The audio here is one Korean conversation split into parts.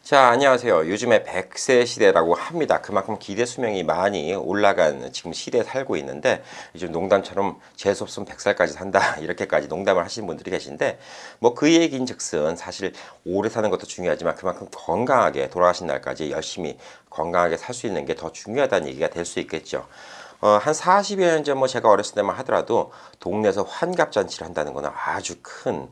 자, 안녕하세요. 요즘에 100세 시대라고 합니다. 그만큼 기대 수명이 많이 올라간 지금 시대에 살고 있는데, 요즘 농담처럼 재수없으면 100살까지 산다 이렇게까지 농담을 하시는 분들이 계신데, 뭐 그 얘기인 즉슨 사실 오래 사는 것도 중요하지만 그만큼 건강하게 돌아가신 날까지 열심히 건강하게 살 수 있는 게 더 중요하다는 얘기가 될 수 있겠죠. 한 40여 년 전 뭐 제가 어렸을 때만 하더라도 동네에서 환갑잔치를 한다는 거는 아주 큰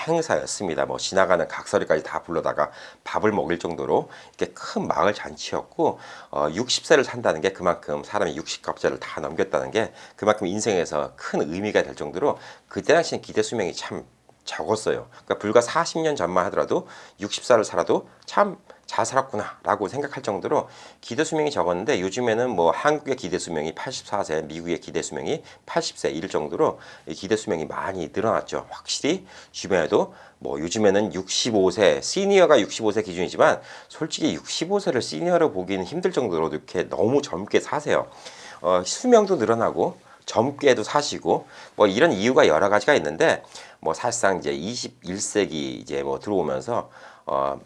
행사였습니다. 뭐 지나가는 각설이까지 다 불러다가 밥을 먹일 정도로 이렇게 큰 마을 잔치였고, 60세를 산다는 게 그만큼 사람이 60갑자를 다 넘겼다는 게 그만큼 인생에서 큰 의미가 될 정도로 그때 당시엔 기대 수명이 참 적었어요. 그러니까 불과 40년 전만 하더라도 60살을 살아도 참 잘 살았구나 라고 생각할 정도로 기대 수명이 적었는데, 요즘에는 뭐 한국의 기대 수명이 84세, 미국의 기대 수명이 80세 이럴 정도로 기대 수명이 많이 늘어났죠. 확실히 주변에도 뭐 요즘에는 65세, 시니어가 65세 기준이지만 솔직히 65세를 시니어로 보기는 힘들 정도로 이렇게 너무 젊게 사세요. 수명도 늘어나고 젊게도 사시고 뭐 이런 이유가 여러 가지가 있는데, 뭐 사실상 이제 21세기 이제 뭐 들어오면서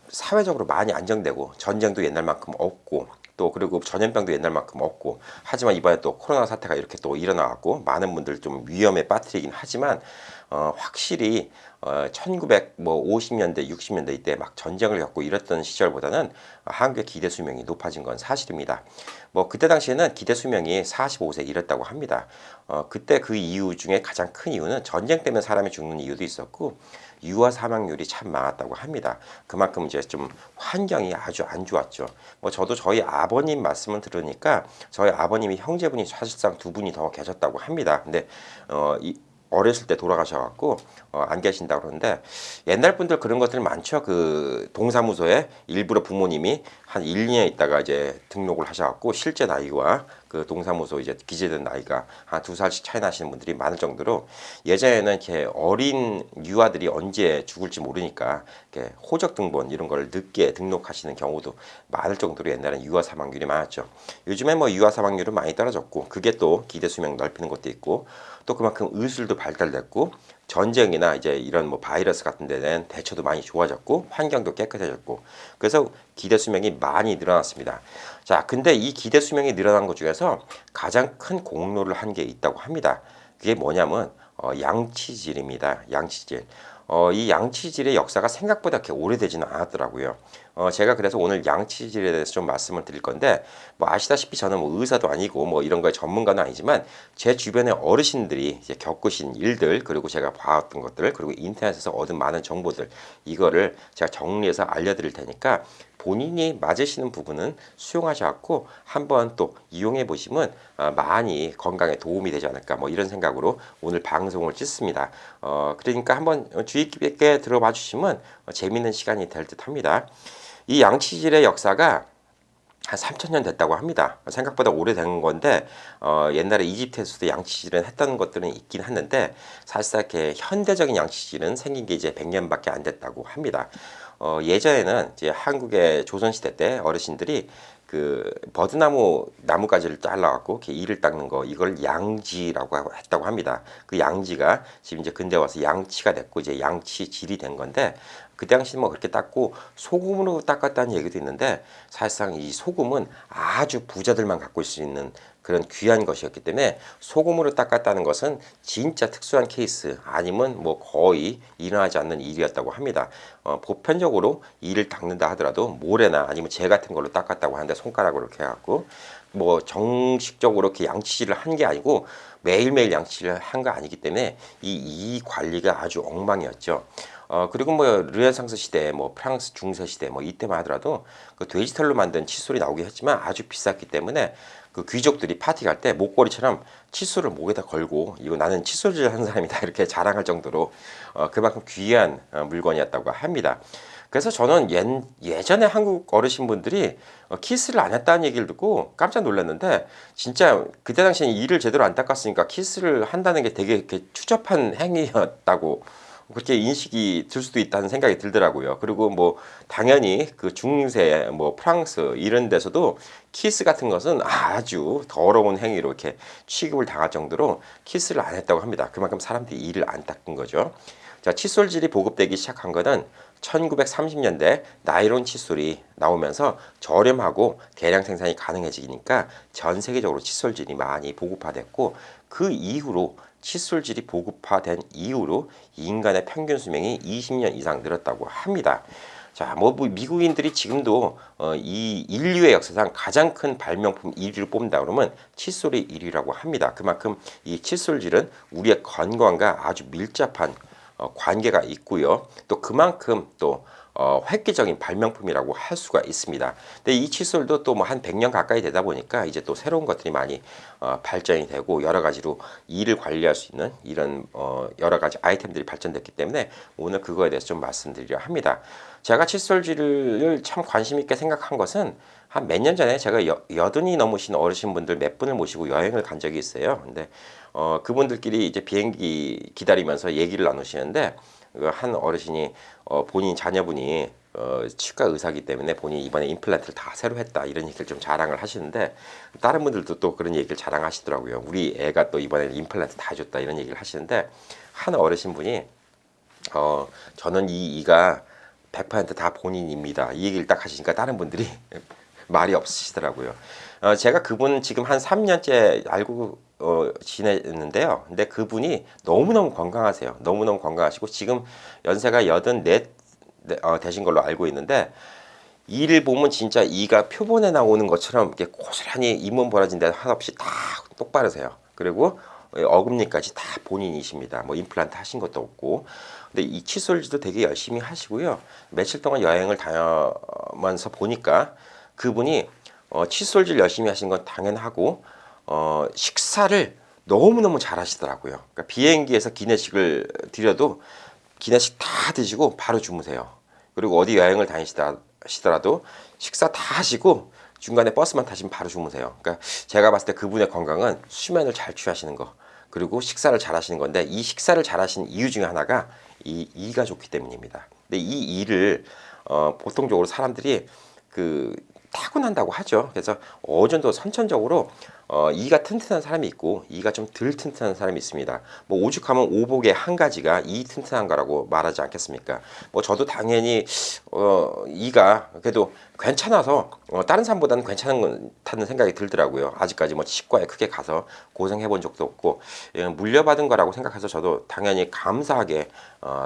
사회적으로 많이 안정되고 전쟁도 옛날만큼 없고 또 그리고 전염병도 옛날만큼 없고, 하지만 이번에 또 코로나 사태가 이렇게 또 일어나고 많은 분들 좀 위험에 빠뜨리긴 하지만 확실히 1950년대 60년대 이때 막 전쟁을 겪고 이랬던 시절보다는 한국의 기대 수명이 높아진 건 사실입니다. 뭐 그때 당시에는 기대 수명이 45세 이랬다고 합니다. 그때 그 이유 중에 가장 큰 이유는 전쟁 때문에 사람이 죽는 이유도 있었고, 유아 사망률이 참 많았다고 합니다. 그만큼 이제 좀 환경이 아주 안 좋았죠. 뭐 저도 저희 아버님 말씀을 들으니까 저희 아버님이 형제분이 사실상 두 분이 더 계셨다고 합니다. 근데 어렸을 때 돌아가셔갖고 안 계신다 그러는데, 옛날 분들 그런 것들 많죠. 그 동사무소에 일부러 부모님이 한 1, 2년 있다가 이제 등록을 하셔갖고 실제 나이와 그 동사무소 이제 기재된 나이가 한 2살씩 차이 나시는 분들이 많을 정도로, 예전에는 이렇게 어린 유아들이 언제 죽을지 모르니까 이렇게 호적 등본 이런 걸 늦게 등록하시는 경우도 많을 정도로 옛날엔 유아 사망률이 많았죠. 요즘에 뭐 유아 사망률은 많이 떨어졌고, 그게 또 기대 수명 넓히는 것도 있고, 또 그만큼 의술도 발달됐고, 전쟁이나 이제 이런 뭐 바이러스 같은 데는 대처도 많이 좋아졌고, 환경도 깨끗해졌고, 그래서 기대 수명이 많이 늘어났습니다. 자, 근데 이 기대 수명이 늘어난 것 중에서 가장 큰 공로를 한 게 있다고 합니다. 그게 뭐냐면 양치질입니다. 양치질. 이 양치질의 역사가 생각보다 그렇게 오래되지는 않았더라고요. 제가 그래서 오늘 양치질에 대해서 좀 말씀을 드릴 건데, 뭐 아시다시피 저는 뭐 의사도 아니고 뭐 이런 거에 전문가는 아니지만 제 주변의 어르신들이 이제 겪으신 일들, 그리고 제가 봐왔던 것들, 그리고 인터넷에서 얻은 많은 정보들, 이거를 제가 정리해서 알려드릴 테니까 본인이 맞으시는 부분은 수용하셔갖고 한번 또 이용해 보시면 많이 건강에 도움이 되지 않을까, 뭐 이런 생각으로 오늘 방송을 찍습니다. 그러니까 한번 주의 깊게 들어봐 주시면 재밌는 시간이 될 듯 합니다. 이 양치질의 역사가 한 3,000년 됐다고 합니다. 생각보다 오래된 건데, 옛날에 이집트에서도 양치질은 했던 것들은 있긴 했는데, 사실상 이렇게 현대적인 양치질은 생긴 게 이제 100년밖에 안 됐다고 합니다. 예전에는 이제 한국의 조선시대 때 어르신들이 그 버드나무 나뭇가지를 잘라갖고 이렇게 이를 닦는 거, 이걸 양지라고 했다고 합니다. 그 양지가 지금 이제 근대 와서 양치가 됐고 이제 양치질이 된 건데, 그 당시 뭐 그렇게 닦고 소금으로 닦았다는 얘기도 있는데, 사실상 이 소금은 아주 부자들만 갖고 있을 수 있는 그런 귀한 것이었기 때문에 소금으로 닦았다는 것은 진짜 특수한 케이스 아니면 뭐 거의 일어나지 않는 일이었다고 합니다. 보편적으로 이를 닦는다 하더라도 모래나 아니면 재 같은 걸로 닦았다고 하는데, 손가락으로 이렇게 해갖고 뭐 정식적으로 이렇게 양치질을 한 게 아니고 매일매일 양치질을 한 거 아니기 때문에 이 관리가 아주 엉망이었죠. 그리고 뭐 르네상스 시대, 뭐 프랑스 중세 시대 뭐 이때만 하더라도 그 돼지털로 만든 칫솔이 나오긴 했지만 아주 비쌌기 때문에 그 귀족들이 파티 갈 때 목걸이처럼 칫솔을 목에다 걸고 이거 나는 칫솔질 하는 사람이다 이렇게 자랑할 정도로 그만큼 귀한 물건이었다고 합니다. 그래서 저는 예전에 한국 어르신분들이 키스를 안 했다는 얘기를 듣고 깜짝 놀랐는데, 진짜 그때 당시엔 이를 제대로 안 닦았으니까 키스를 한다는 게 되게 이렇게 추접한 행위였다고 그렇게 인식이 들 수도 있다는 생각이 들더라고요. 그리고 뭐 당연히 그 중세 뭐 프랑스 이런 데서도 키스 같은 것은 아주 더러운 행위로 이렇게 취급을 당할 정도로 키스를 안 했다고 합니다. 그만큼 사람들이 이를 안 닦은 거죠. 자, 칫솔질이 보급되기 시작한 거는 1930년대 나일론 칫솔이 나오면서 저렴하고 대량 생산이 가능해지니까 전 세계적으로 칫솔질이 많이 보급화됐고, 그 이후로 칫솔질이 보급화된 이후로 인간의 평균 수명이 20년 이상 늘었다고 합니다. 자, 뭐 미국인들이 지금도 이 인류의 역사상 가장 큰 발명품 1위를 뽑는다 그러면 칫솔이 1위라고 합니다. 그만큼 이 칫솔질은 우리의 건강과 아주 밀접한 관계가 있고요. 또 그만큼 또 획기적인 발명품이라고 할 수가 있습니다. 근데 이 칫솔도 또 뭐 한 100년 가까이 되다 보니까 이제 또 새로운 것들이 많이 발전이 되고 여러 가지로 일을 관리할 수 있는 이런 여러 가지 아이템들이 발전됐기 때문에 오늘 그거에 대해서 좀 말씀드리려 합니다. 제가 칫솔질을 참 관심 있게 생각한 것은 한 몇 년 전에 제가 여든이 넘으신 어르신분들 몇 분을 모시고 여행을 간 적이 있어요. 근데 그분들끼리 이제 비행기 기다리면서 얘기를 나누시는데, 한 어르신이 본인 자녀분이 치과 의사기 때문에 본인이 이번에 임플란트를 다 새로 했다 이런 얘기를 좀 자랑을 하시는데, 다른 분들도 또 그런 얘기를 자랑하시더라고요. 우리 애가 또 이번에 임플란트 다 해줬다 이런 얘기를 하시는데, 한 어르신분이 저는 이 이가 100%다 본인입니다 이 얘기를 딱 하시니까 다른 분들이 말이 없으시더라고요. 제가 그분 지금 한 3년째 알고 지냈는데요. 근데 그분이 너무너무 건강하세요. 너무너무 건강하시고 지금 연세가 84 되신 걸로 알고 있는데, 이를 보면 진짜 이가 표본에 나오는 것처럼 이렇게 고스란히 잇몸 벌어진 데 하나 없이 다 똑바르세요. 그리고 어금니까지 다 본인이십니다. 뭐 임플란트 하신 것도 없고. 근데 이 칫솔질도 되게 열심히 하시고요. 며칠 동안 여행을 다녀면서 보니까 그분이 칫솔질 열심히 하신 건 당연하고 식사를 너무너무 잘 하시더라고요. 그러니까 비행기에서 기내식을 드려도 기내식 다 드시고 바로 주무세요. 그리고 어디 여행을 다니시더라도 식사 다 하시고 중간에 버스만 타시면 바로 주무세요. 그러니까 제가 봤을 때 그분의 건강은 수면을 잘 취하시는 거, 그리고 식사를 잘 하시는 건데, 이 식사를 잘 하시는 이유 중에 하나가 이 이가 좋기 때문입니다. 근데 이 이를 보통적으로 사람들이 그 타고난다고 하죠. 그래서 어느 정도 선천적으로 이가 튼튼한 사람이 있고 이가 좀 덜 튼튼한 사람이 있습니다. 뭐 오죽하면 오복의 한 가지가 이 튼튼한 거라고 말하지 않겠습니까? 뭐 저도 당연히 이가 그래도 괜찮아서 다른 사람보다는 괜찮다는 생각이 들더라고요. 아직까지 뭐 치과에 크게 가서 고생해 본 적도 없고 물려받은 거라고 생각해서 저도 당연히 감사하게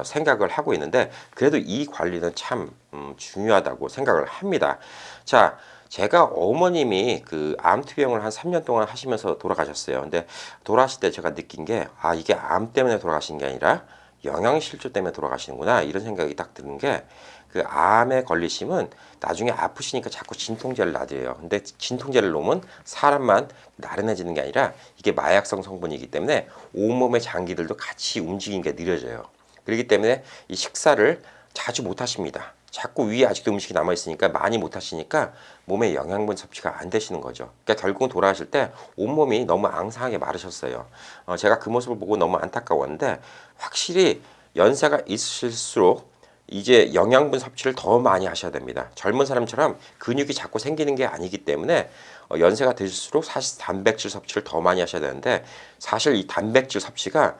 생각을 하고 있는데, 그래도 이 관리는 참 중요하다고 생각을 합니다. 자, 제가 어머님이 그 암투병을 한 3년 동안 하시면서 돌아가셨어요. 근데 돌아가실 때 제가 느낀 게, 이게 암 때문에 돌아가신 게 아니라 영양실조 때문에 돌아가시는구나 이런 생각이 딱 드는 게, 그 암에 걸리시면 나중에 아프시니까 자꾸 진통제를 놔드려요. 근데 진통제를 놓으면 사람만 나른해지는 게 아니라 이게 마약성 성분이기 때문에 온몸의 장기들도 같이 움직이는 게 느려져요. 그렇기 때문에 이 식사를 자주 못 하십니다. 자꾸 위에 아직도 음식이 남아 있으니까 많이 못 하시니까 몸에 영양분 섭취가 안 되시는 거죠. 그러니까 결국은 돌아가실 때 온몸이 너무 앙상하게 마르셨어요. 제가 그 모습을 보고 너무 안타까웠는데, 확실히 연세가 있으실수록 이제 영양분 섭취를 더 많이 하셔야 됩니다. 젊은 사람처럼 근육이 자꾸 생기는 게 아니기 때문에 연세가 드실수록 사실 단백질 섭취를 더 많이 하셔야 되는데, 사실 이 단백질 섭취가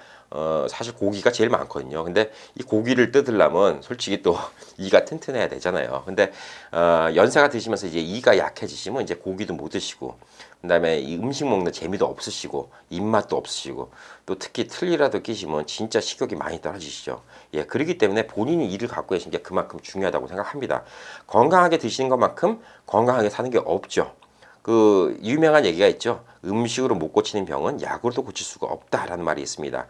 사실 고기가 제일 많거든요. 근데 이 고기를 뜯으려면 솔직히 또 이가 튼튼해야 되잖아요. 근데 연세가 드시면서 이제 이가 약해지시면 이제 고기도 못 드시고, 그다음에 이 음식 먹는 재미도 없으시고 입맛도 없으시고, 또 특히 틀니라도 끼시면 진짜 식욕이 많이 떨어지시죠. 예, 그렇기 때문에 본인이 이를 갖고 계신 게 그만큼 중요하다고 생각합니다. 건강하게 드시는 것만큼 건강하게 사는 게 없죠. 그 유명한 얘기가 있죠. 음식으로 못 고치는 병은 약으로도 고칠 수가 없다라는 말이 있습니다.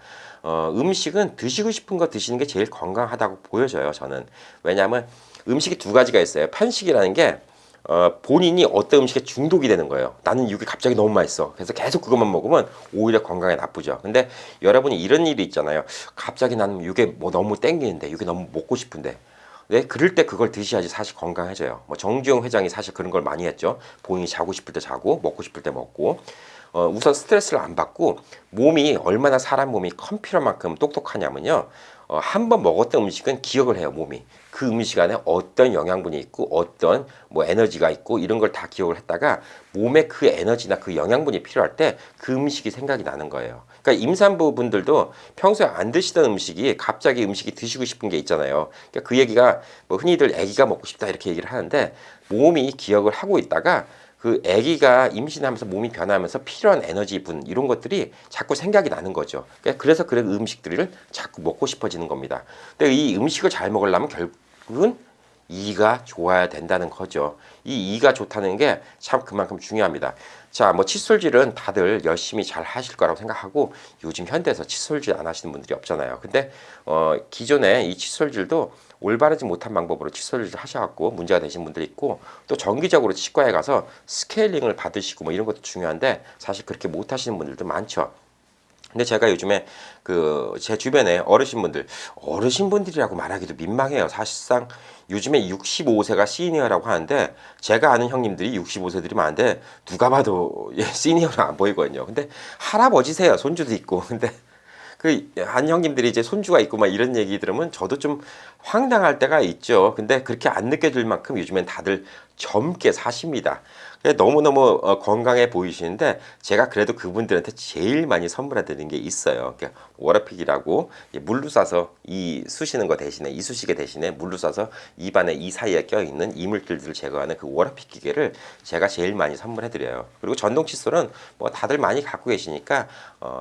음식은 드시고 싶은 거 드시는 게 제일 건강하다고 보여져요, 저는. 왜냐하면 음식이 두 가지가 있어요. 편식이라는 게 본인이 어떤 음식에 중독이 되는 거예요. 나는 이게 갑자기 너무 맛있어. 그래서 계속 그것만 먹으면 오히려 건강에 나쁘죠. 근데 여러분이 이런 일이 있잖아요. 갑자기 나는 이게 뭐 너무 땡기는데, 이게 너무 먹고 싶은데. 네, 그럴 때 그걸 드셔야지 사실 건강해져요. 뭐 정주영 회장이 사실 그런 걸 많이 했죠. 본인이 자고 싶을 때 자고, 먹고 싶을 때 먹고. 우선 스트레스를 안 받고, 몸이 얼마나 사람 몸이 컴퓨터만큼 똑똑하냐면요. 한 번 먹었던 음식은 기억을 해요, 몸이. 그 음식 안에 어떤 영양분이 있고, 어떤 뭐 에너지가 있고, 이런 걸 다 기억을 했다가 몸에 그 에너지나 그 영양분이 필요할 때 그 음식이 생각이 나는 거예요. 그러니까 임산부 분들도 평소에 안 드시던 음식이 갑자기 음식이 드시고 싶은 게 있잖아요. 그러니까 그 얘기가 뭐 흔히들 아기가 먹고 싶다 이렇게 얘기를 하는데 몸이 기억을 하고 있다가 그 아기가 임신하면서 몸이 변하면서 필요한 에너지분 이런 것들이 자꾸 생각이 나는 거죠. 그러니까 그래서 그런 음식들을 자꾸 먹고 싶어지는 겁니다. 근데 이 음식을 잘 먹으려면 결국은 이가 좋아야 된다는 거죠. 이 이가 좋다는 게 참 그만큼 중요합니다. 자, 뭐 칫솔질은 다들 열심히 잘 하실 거라고 생각하고 요즘 현대에서 칫솔질 안 하시는 분들이 없잖아요. 근데 기존에 이 칫솔질도 올바르지 못한 방법으로 칫솔질을 하셔갖고 문제가 되신 분들이 있고 또 정기적으로 치과에 가서 스케일링을 받으시고 뭐 이런 것도 중요한데 사실 그렇게 못 하시는 분들도 많죠. 근데 제가 요즘에 그 제 주변에 어르신분들이라고 말하기도 민망해요. 사실상 요즘에 65세가 시니어라고 하는데 제가 아는 형님들이 65세들이 많은데 누가 봐도 시니어로 안 보이거든요. 근데 할아버지세요. 손주도 있고. 근데 그 한 형님들이 이제 손주가 있고 막 이런 얘기 들으면 저도 좀 황당할 때가 있죠. 근데 그렇게 안 느껴질 만큼 요즘엔 다들 젊게 사십니다. 너무너무 건강해 보이시는데 제가 그래도 그분들한테 제일 많이 선물해 드리는 게 있어요. 그러니까 워라픽이라고 물로 싸서 이 쑤시는 거 대신에 이쑤시개 대신에 물로 싸서 입안에 이 사이에 껴있는 이물질들을 제거하는 그 워라픽 기계를 제가 제일 많이 선물해 드려요. 그리고 전동 칫솔은 뭐 다들 많이 갖고 계시니까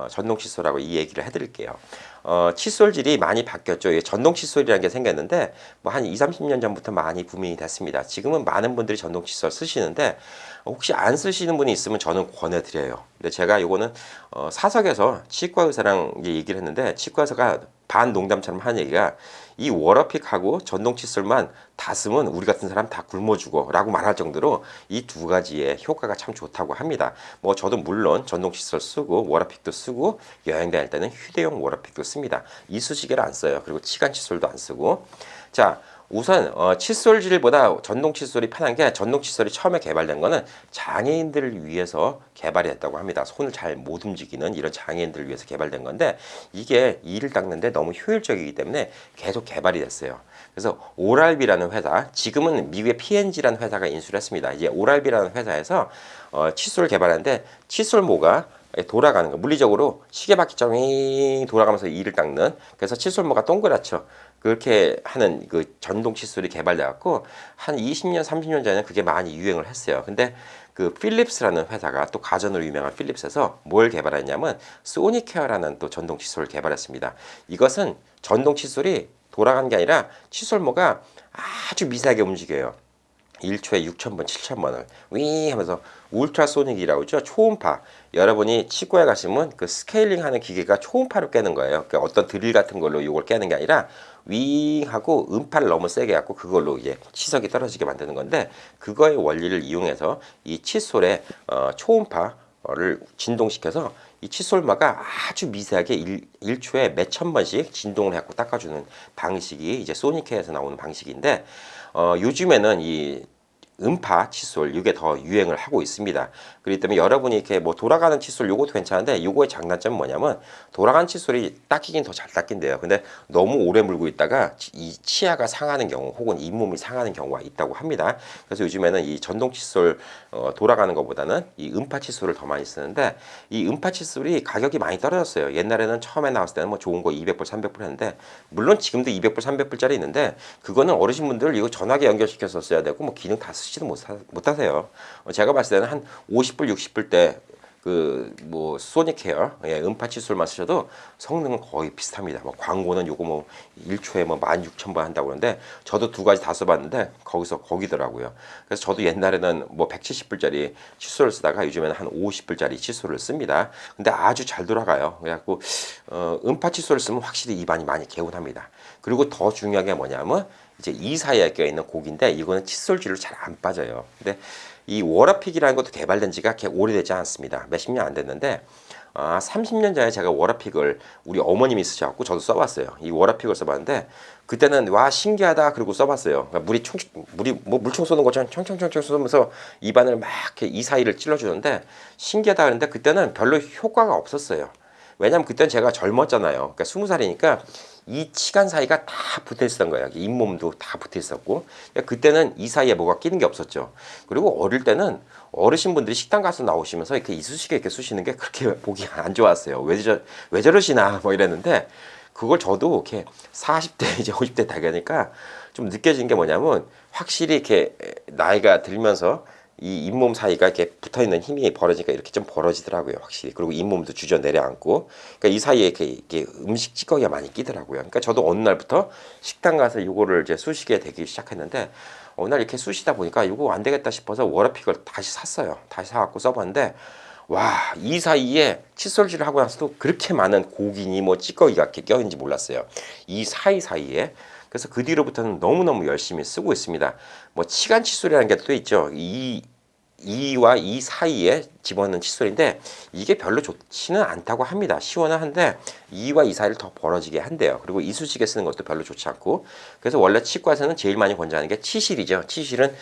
전동 칫솔하고 이 얘기를 해드릴게요. 칫솔질이 많이 바뀌었죠. 전동 칫솔이라는 게 생겼는데 뭐 한 2, 30년 전부터 많이 붐이 됐습니다. 지금은 많은 분들이 전동 칫솔 쓰시는데 혹시 안 쓰시는 분이 있으면 저는 권해드려요. 근데 제가 요거는 사석에서 치과 의사랑 얘기를 했는데 치과 의사가 반 농담처럼 한 얘기가 이 워러픽하고 전동 칫솔만 다 쓰면 우리 같은 사람 다 굶어 죽어 라고 말할 정도로 이 두 가지의 효과가 참 좋다고 합니다. 뭐 저도 물론 전동 칫솔 쓰고 워러픽도 쓰고 여행 다닐 때는 휴대용 워러픽도 씁니다. 이쑤시개를 안 써요. 그리고 치간 칫솔도 안 쓰고. 자, 우선 칫솔질보다 전동 칫솔이 편한 게 전동 칫솔이 처음에 개발된 거는 장애인들을 위해서 개발이 됐다고 합니다. 손을 잘 못 움직이는 이런 장애인들을 위해서 개발된 건데 이게 이를 닦는데 너무 효율적이기 때문에 계속 개발이 됐어요. 그래서 오랄비라는 회사, 지금은 미국의 P&G라는 회사가 인수를 했습니다. 이제 오랄비라는 회사에서 칫솔을 개발하는데 칫솔모가 돌아가는 거 물리적으로 시계바퀴처럼 돌아가면서 이를 닦는 그래서 칫솔모가 동그랗죠. 그렇게 하는 그 전동 칫솔이 개발돼 갖고 한 20년 30년 전에는 그게 많이 유행을 했어요. 근데 그 필립스라는 회사가 또 가전으로 유명한 필립스에서 뭘 개발했냐면 소니케어라는 또 전동 칫솔을 개발했습니다. 이것은 전동 칫솔이 돌아가는 게 아니라 칫솔모가 아주 미세하게 움직여요. 1초에 6,000번, 7,000번을 윙 하면서 울트라소닉이라고 하죠. 초음파. 여러분이 치과에 가시면 그 스케일링 하는 기계가 초음파로 깨는 거예요. 그러니까 어떤 드릴 같은 걸로 이걸 깨는 게 아니라 윙 하고 음파를 너무 세게 갖고 그걸로 이제 치석이 떨어지게 만드는 건데 그거의 원리를 이용해서 이 칫솔에 초음파를 진동시켜서 이 칫솔마가 아주 미세하게 1초에 몇천 번씩 진동을 해갖고 닦아주는 방식이 이제 소니케에서 나오는 방식인데 요즘에는 이 음파 칫솔 이게 더 유행을 하고 있습니다. 그렇기 때문에 여러분이 이렇게 뭐 돌아가는 칫솔 요것도 괜찮은데 요거의 장단점은 뭐냐면 돌아가는 칫솔이 닦이긴 더 잘 닦인대요. 근데 너무 오래 물고 있다가 이 치아가 상하는 경우 혹은 잇몸이 상하는 경우가 있다고 합니다. 그래서 요즘에는 이 전동 칫솔 돌아가는 것보다는 이 음파 칫솔을 더 많이 쓰는데 이 음파 칫솔이 가격이 많이 떨어졌어요. 옛날에는 처음에 나왔을 때는 뭐 좋은 거 200불, 300불 했는데 물론 지금도 200불, 300불짜리 있는데 그거는 어르신분들 이거 전화기 연결시켜서 써야 되고 뭐 기능 다 쓰지도 못하세요. 제가 봤을 때는 한 50불, 60불 대 그 뭐 소니케어 음파 칫솔만 쓰셔도 성능은 거의 비슷합니다. 뭐 광고는 요거 뭐 1초에 뭐 16,000번 한다고 그러는데 저도 두 가지 다 써봤는데 거기더라고요. 그래서 저도 옛날에는 뭐 170불짜리 칫솔을 쓰다가 요즘에는 한 50불짜리 칫솔을 씁니다. 근데 아주 잘 돌아가요. 그래갖고 음파 칫솔을 쓰면 확실히 입안이 많이 개운합니다. 그리고 더 중요한 게 뭐냐면 이제 이 사이에 껴있는 곡인데 이거는 칫솔질로 잘 안 빠져요. 근데 이 워라픽이라는 것도 개발된 지가 그렇게 오래되지 않습니다. 몇십 년 안 됐는데 30년 전에 제가 워라픽을 우리 어머님이 쓰셔갖고 저도 써봤어요. 이 워라픽을 써봤는데 그때는 와 신기하다 그러고 써봤어요. 그러니까 물이 뭐 물총 쏘는 것처럼 청청청청 쏘면서 입안을 막 이렇게 이 사이를 찔러주는데 신기하다 그랬는데 그때는 별로 효과가 없었어요. 왜냐면 그때는 제가 젊었잖아요. 그러니까 20살이니까 이 치간 사이가 다 붙어 있었던 거예요. 잇몸도 다 붙어 있었고 그때는 이 사이에 뭐가 끼는 게 없었죠. 그리고 어릴 때는 어르신분들이 식당 가서 나오시면서 이렇게 이쑤시개 이렇게 쑤시는 게 그렇게 보기 안 좋았어요. 왜 저러시나 뭐 이랬는데 그걸 저도 이렇게 40대 이제 50대 되니까 좀 느껴진 게 뭐냐면 확실히 이렇게 나이가 들면서 이 잇몸 사이가 이렇게 붙어 있는 힘이 벌어지니까 이렇게 좀 벌어지더라고요, 확실히. 그리고 잇몸도 주저 내려앉고, 그러니까 이 사이에 이렇게 음식 찌꺼기가 많이 끼더라고요. 그러니까 저도 어느 날부터 식당 가서 이거를 이제 쑤시게 되기 시작했는데, 어느 날 이렇게 쑤시다 보니까 이거 안 되겠다 싶어서 워러픽을 다시 샀어요. 다시 사갖고 써봤는데, 와, 이 사이에 칫솔질을 하고 나서도 그렇게 많은 고기니 뭐 찌꺼기가 이렇게 껴있는지 몰랐어요. 이 사이사이에. 그래서 그 뒤로부터는 너무너무 열심히 쓰고 있습니다. 뭐 치간 칫솔이라는 게 또 있죠. 이와 이 사이에 집어넣는 칫솔인데 이게 별로 좋지는 않다고 합니다. 시원은 한데 이와 이 사이를 더 벌어지게 한대요. 그리고 이쑤시개 쓰는 것도 별로 좋지 않고 그래서 원래 치과에서는 제일 많이 권장하는 게 치실이죠. 치실은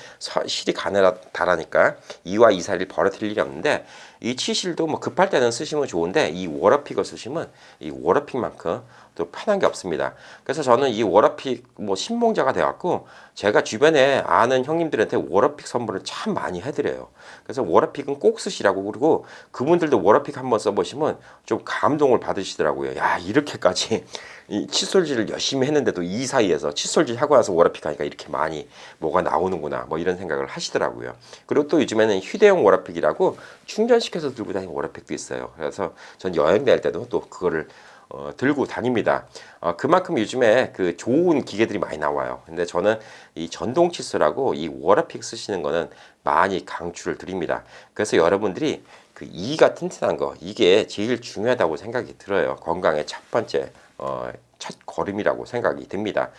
실이 가느다라니까 이와 이 사이를 벌어뜨릴 일이 없는데 이 치실도 뭐 급할 때는 쓰시면 좋은데 이 워러픽을 쓰시면 이 워러픽만큼 또 편한 게 없습니다. 그래서 저는 이 워러픽 뭐 신봉자가 돼갖고 제가 주변에 아는 형님들한테 워러픽 선물을 참 많이 해드려요. 그래서 워러픽은 꼭 쓰시라고 그리고 그분들도 워러픽 한번 써보시면 좀 감동을 받으시더라고요. 야 이렇게까지 이 칫솔질을 열심히 했는데도 이 사이에서 칫솔질 하고 나서 워러픽 하니까 이렇게 많이 뭐가 나오는구나 뭐 이런 생각을 하시더라고요. 그리고 또 요즘에는 휴대용 워러픽이라고 충전시켜서 들고 다니는 워러픽도 있어요. 그래서 전 여행 갈 때도 또 그거를 들고 다닙니다. 그만큼 요즘에 그 좋은 기계들이 많이 나와요. 근데 저는 이 전동 칫솔하고 이 워러픽 쓰시는 거는 많이 강추를 드립니다. 그래서 여러분들이 그 이가 튼튼한 거 이게 제일 중요하다고 생각이 들어요. 건강의 첫 번째 첫 걸음이라고 생각이 듭니다.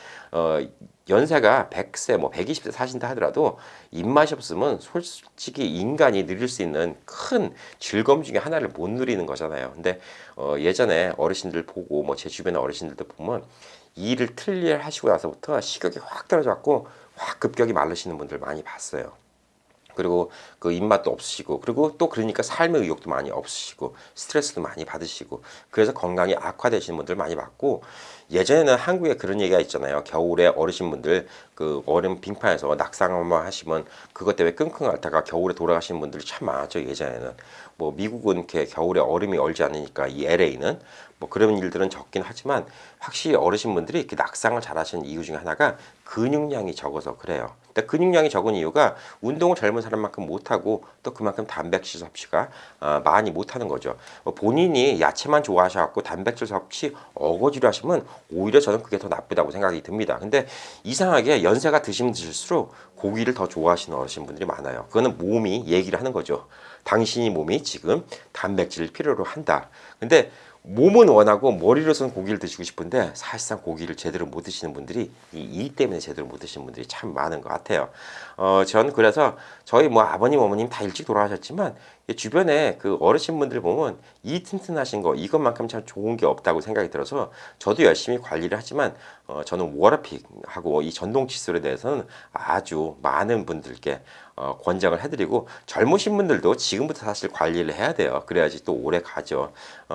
연세가 100세, 뭐 120세 사신다 하더라도 입맛이 없으면 솔직히 인간이 누릴 수 있는 큰 즐거움 중에 하나를 못 누리는 거잖아요. 근데 예전에 어르신들 보고 뭐 제 주변의 어르신들도 보면 일을 틀일 하시고 나서부터 식욕이 확 떨어져갖고 확 급격히 마르시는 분들 많이 봤어요. 그리고 그 입맛도 없으시고 그리고 또 그러니까 삶의 의욕도 많이 없으시고 스트레스도 많이 받으시고 그래서 건강이 악화되시는 분들 많이 봤고 예전에는 한국에 그런 얘기가 있잖아요. 겨울에 어르신분들 그 얼음 빙판에서 낙상 한번 하시면 그것 때문에 끙끙 앓다가 겨울에 돌아가시는 분들이 참 많았죠. 예전에는 뭐 미국은 이렇게 겨울에 얼음이 얼지 않으니까 이 LA는 뭐 그런 일들은 적긴 하지만 확실히 어르신분들이 이렇게 낙상을 잘 하시는 이유 중에 하나가 근육량이 적어서 그래요. 근데 근육량이 적은 이유가 운동을 젊은 사람만큼 못하고 또 그만큼 단백질 섭취가 많이 못하는 거죠. 본인이 야채만 좋아하셔갖고 단백질 섭취 어거지로 하시면 오히려 저는 그게 더 나쁘다고 생각이 듭니다. 근데 이상하게 연세가 드시면 드실수록 고기를 더 좋아하시는 어르신분들이 많아요. 그거는 몸이 얘기를 하는 거죠. 당신이 몸이 지금 단백질을 필요로 한다. 근데 몸은 원하고 머리로서는 고기를 드시고 싶은데 사실상 고기를 제대로 못 드시는 분들이 이 일 때문에 제대로 못 드시는 분들이 참 많은 것 같아요. 전 그래서 저희 뭐 아버님 어머님 다 일찍 돌아가셨지만 주변에 그 어르신분들 보면 이 튼튼하신 거 이것만큼 참 좋은 게 없다고 생각이 들어서 저도 열심히 관리를 하지만 저는 워러픽하고 이 전동 칫솔에 대해서는 아주 많은 분들께 권장을 해드리고 젊으신 분들도 지금부터 사실 관리를 해야 돼요. 그래야지 또 오래 가죠.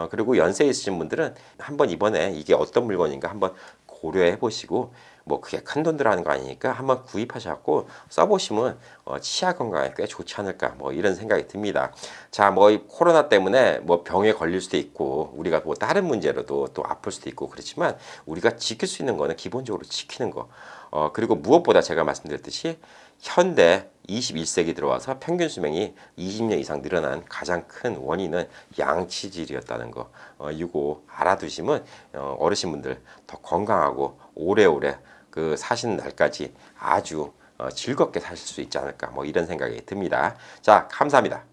그리고 연세 있으신 분들은 한번 이번에 이게 어떤 물건인가 한번 고려해 보시고 뭐 그게 큰 돈 들어가는 거 아니니까 한번 구입하셔갖고 써보시면 치아 건강에 꽤 좋지 않을까 뭐 이런 생각이 듭니다. 자, 뭐 코로나 때문에 뭐 병에 걸릴 수도 있고 우리가 뭐 다른 문제로도 또 아플 수도 있고 그렇지만 우리가 지킬 수 있는 거는 기본적으로 지키는 거. 그리고 무엇보다 제가 말씀드렸듯이 현대 21세기 들어와서 평균 수명이 20년 이상 늘어난 가장 큰 원인은 양치질이었다는 거. 이거 알아두시면 어르신분들 더 건강하고 오래오래 그 사시는 날까지 아주 즐겁게 사실 수 있지 않을까 뭐 이런 생각이 듭니다. 자, 감사합니다.